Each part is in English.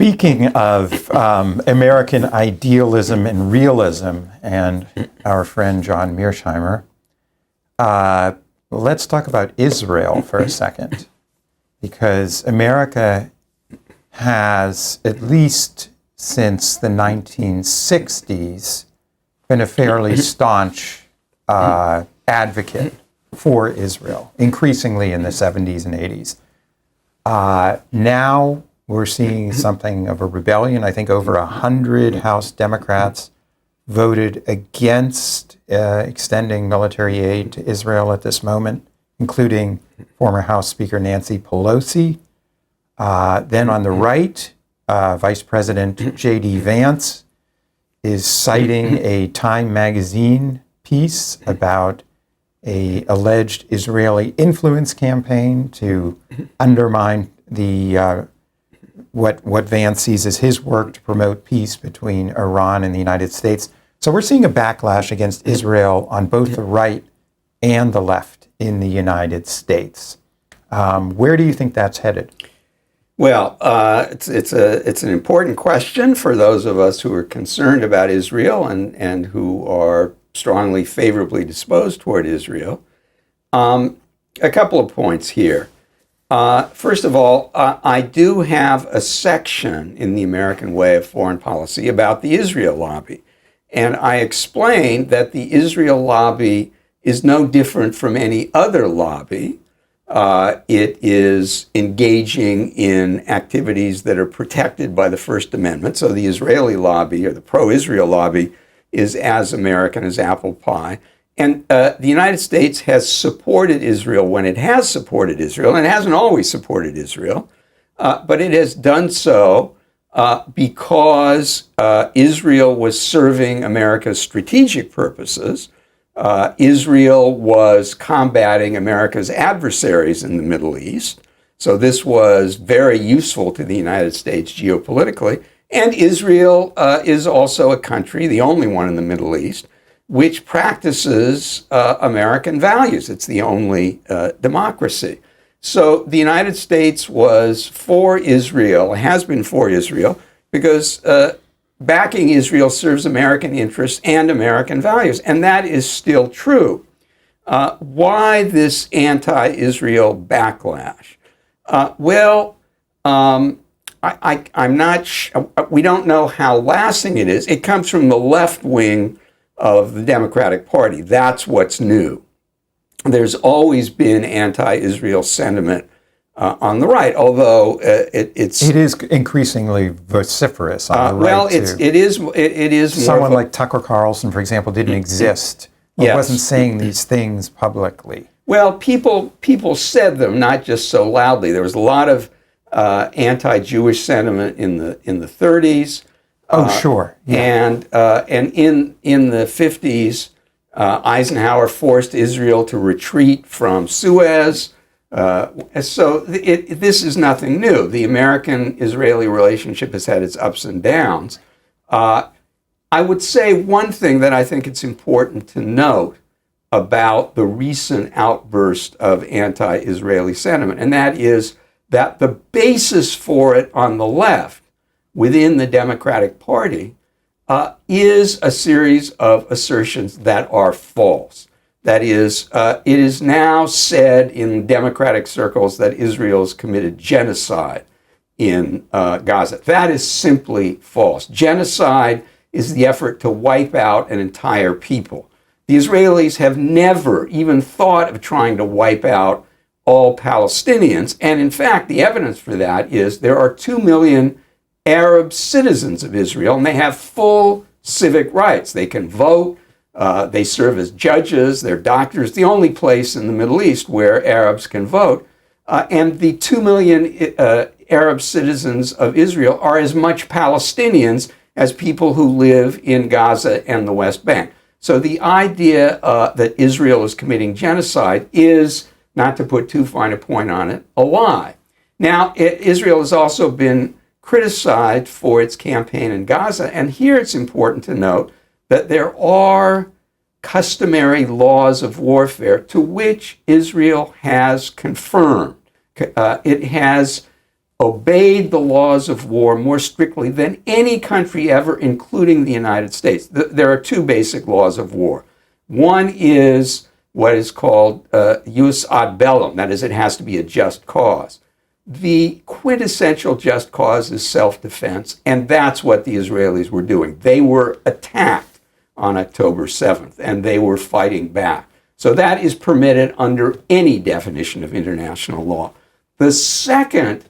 Speaking of American idealism and realism, and our friend John Mearsheimer, let's talk about Israel for a second, because America has, at least since the 1960s, been a fairly staunch advocate for Israel, increasingly in the 70s and 80s. Now we're seeing something of a rebellion. I think over 100 House Democrats voted against extending military aid to Israel at this moment, including former House Speaker Nancy Pelosi. Then on the right, Vice President J.D. Vance is citing a Time magazine piece about an alleged Israeli influence campaign to undermine the what Vance sees as his work to promote peace between Iran and the United States. So we're seeing a backlash against Israel on both the right and the left in the United States. Where do you think that's headed? Well, it's an important question for those of us who are concerned about Israel and who are strongly favorably disposed toward Israel. A couple of points here. First of all, I do have a section in the American Way of Foreign Policy about the Israel lobby. And I explained that the Israel lobby is no different from any other lobby. It is engaging in activities that are protected by the First Amendment. So the Israeli lobby, or the pro-Israel lobby, is as American as apple pie. And the United States has supported Israel when it has supported Israel, and it hasn't always supported Israel, but it has done so because Israel was serving America's strategic purposes. Israel was combating America's adversaries in the Middle East. So this was very useful to the United States geopolitically. And Israel is also a country, the only one in the Middle East, which practices American values. It's the only democracy. So the United States was for Israel, has been for Israel, because backing Israel serves American interests and American values. And that is still true. Why this anti-Israel backlash? I'm not we don't know how lasting it is. It comes from the left wing of the Democratic Party. That's what's new. There's always been anti-Israel sentiment on the right, although it is increasingly vociferous on the right. It is. Someone like Tucker Carlson, for example, didn't exist. Or wasn't saying these things publicly. Well, people said them, not just so loudly. There was a lot of anti-Jewish sentiment in the 30s. Oh, sure. Yeah. And in the 50s, Eisenhower forced Israel to retreat from Suez. So this is nothing new. The American-Israeli relationship has had its ups and downs. I would say one thing that I think it's important to note about the recent outburst of anti-Israeli sentiment, and that is that the basis for it on the left within the Democratic Party is a series of assertions that are false. That is, it is now said in Democratic circles that Israel has committed genocide in Gaza. That is simply false. Genocide is the effort to wipe out an entire people. The Israelis have never even thought of trying to wipe out all Palestinians. And in fact, the evidence for that is there are 2 million Arab citizens of Israel, and they have full civic rights. They can vote. They serve as judges. They're doctors. The only place in the Middle East where Arabs can vote. And the 2 million Arab citizens of Israel are as much Palestinians as people who live in Gaza and the West Bank. So the idea that Israel is committing genocide is, not to put too fine a point on it, a lie. Now, Israel has also been criticized for its campaign in Gaza, and here it's important to note that there are customary laws of warfare to which Israel has confirmed. It has obeyed the laws of war more strictly than any country ever, including the United States. There are two basic laws of war. One is what is called jus ad bellum, that is, it has to be a just cause. The quintessential just cause is self-defense, and that's what the Israelis were doing. They were attacked on October 7th, and they were fighting back. So that is permitted under any definition of international law. The second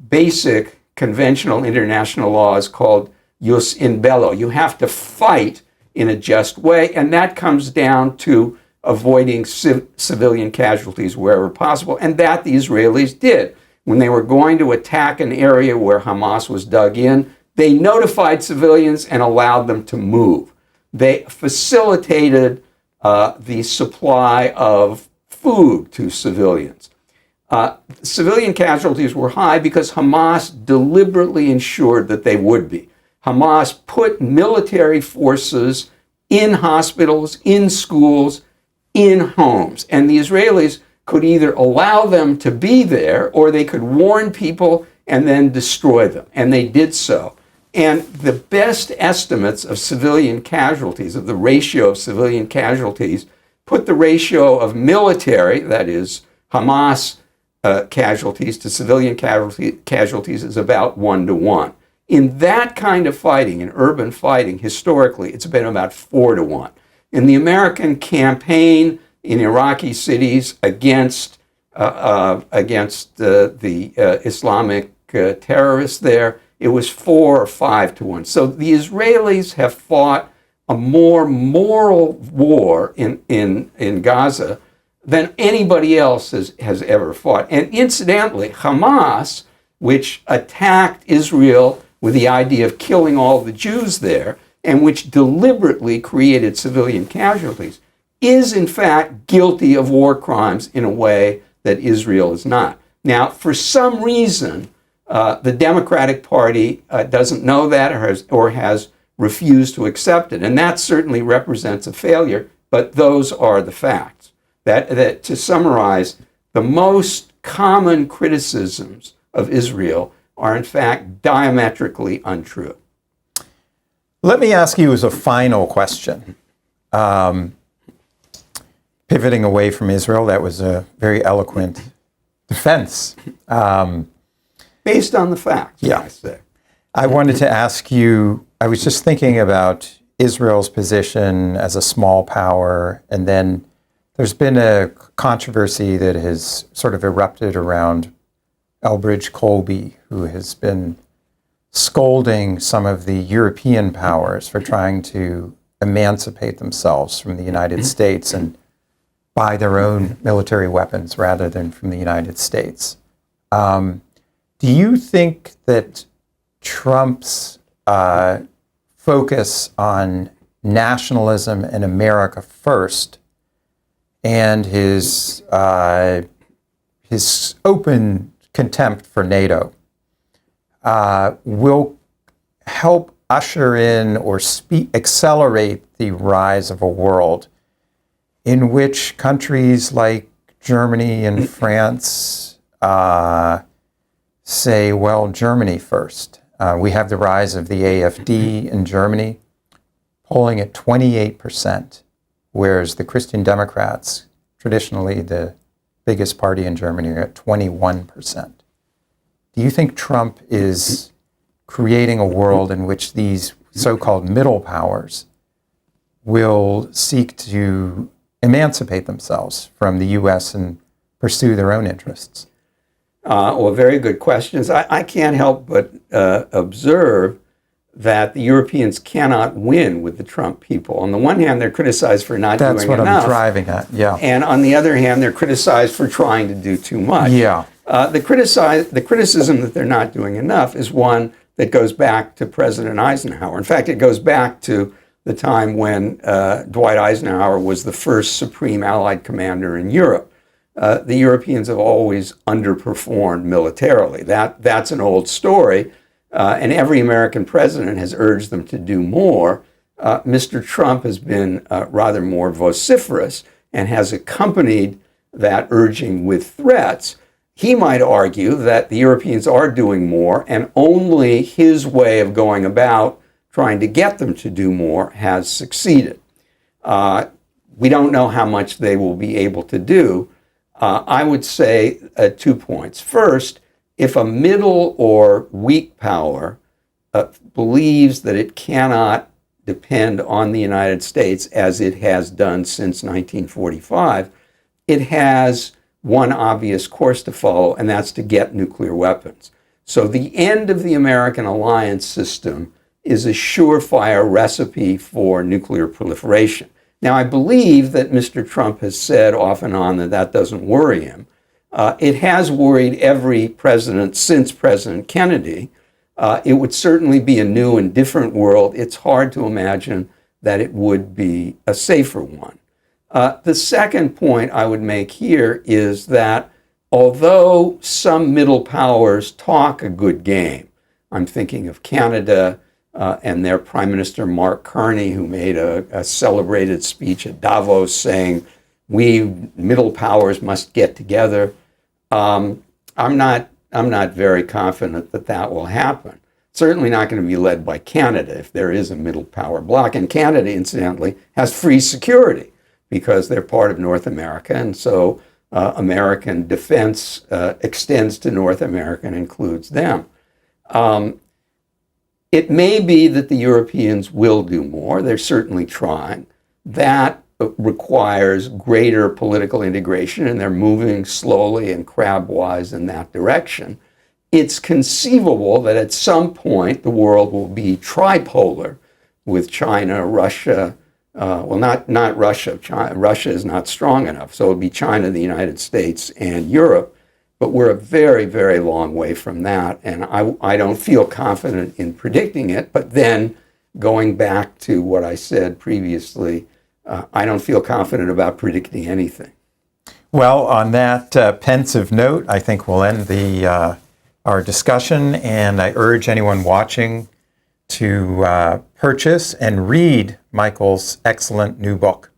basic conventional international law is called jus in bello. You have to fight in a just way, and that comes down to avoiding civilian casualties wherever possible, and that the Israelis did. When they were going to attack an area where Hamas was dug in, they notified civilians and allowed them to move. They facilitated the supply of food to civilians. Civilian casualties were high because Hamas deliberately ensured that they would be. Hamas put military forces in hospitals, in schools, in homes. And the Israelis could either allow them to be there or they could warn people and then destroy them. And they did so. And the best estimates of civilian casualties, of the ratio of civilian casualties, put the ratio of military, that is, Hamas casualties to civilian casualties is about 1-to-1. In that kind of fighting, in urban fighting, historically, it's been about 4-to-1. In the American campaign in Iraqi cities against the Islamic terrorists there, it was 4 or 5-to-1. So the Israelis have fought a more moral war in Gaza than anybody else has ever fought. And incidentally, Hamas, which attacked Israel with the idea of killing all the Jews there, and which deliberately created civilian casualties, is in fact guilty of war crimes in a way that Israel is not. Now, for some reason, the Democratic Party doesn't know that or has refused to accept it, and that certainly represents a failure, but those are the facts. That to summarize, the most common criticisms of Israel are in fact diametrically untrue. Let me ask you as a final question. Pivoting away from Israel, that was a very eloquent defense. Based on the facts, yeah. I say. I wanted to ask you, I was just thinking about Israel's position as a small power, and then there's been a controversy that has sort of erupted around Elbridge Colby, who has been scolding some of the European powers for trying to emancipate themselves from the United States and buy their own military weapons rather than from the United States. Do you think that Trump's focus on nationalism and America first and his open contempt for NATO will help usher in or accelerate the rise of a world in which countries like Germany and France say, well, Germany first. We have the rise of the AfD in Germany, polling at 28%, whereas the Christian Democrats, traditionally the biggest party in Germany, are at 21%. Do you think Trump is creating a world in which these so-called middle powers will seek to emancipate themselves from the U.S. and pursue their own interests? Well, very good questions. I can't help but observe that the Europeans cannot win with the Trump people. On the one hand, they're criticized for not doing enough. That's what I'm driving at, yeah. And on the other hand, they're criticized for trying to do too much. Yeah. The criticism that they're not doing enough is one that goes back to President Eisenhower. In fact, it goes back to the time when Dwight Eisenhower was the first supreme Allied commander in Europe. The Europeans have always underperformed militarily. That's an old story, and every American president has urged them to do more. Mr. Trump has been rather more vociferous and has accompanied that urging with threats. he might argue that the Europeans are doing more, and only his way of going about trying to get them to do more has succeeded. We don't know how much they will be able to do. I would say 2 points. First, if a middle or weak power believes that it cannot depend on the United States as it has done since 1945, it has one obvious course to follow, and that's to get nuclear weapons. So the end of the American alliance system is a surefire recipe for nuclear proliferation. Now, I believe that Mr. Trump has said off and on that that doesn't worry him. It has worried every president since President Kennedy. It would certainly be a new and different world. It's hard to imagine that it would be a safer one. The second point I would make here is that although some middle powers talk a good game, I'm thinking of Canada and their Prime Minister Mark Carney, who made a celebrated speech at Davos saying, we middle powers must get together. I'm not very confident that that will happen. Certainly not going to be led by Canada if there is a middle power bloc. And Canada, incidentally, has free security because they're part of North America. And so American defense extends to North America and includes them. It may be that the Europeans will do more. They're certainly trying. That requires greater political integration, and they're moving slowly and crabwise in that direction. It's conceivable that at some point the world will be tripolar with China, Russia, not Russia. Russia is not strong enough, so it'll be China, the United States, and Europe. But we're a very, very long way from that, and I don't feel confident in predicting it. But then, going back to what I said previously, I don't feel confident about predicting anything. Well, on that pensive note, I think we'll end our discussion, and I urge anyone watching to purchase and read Michael's excellent new book.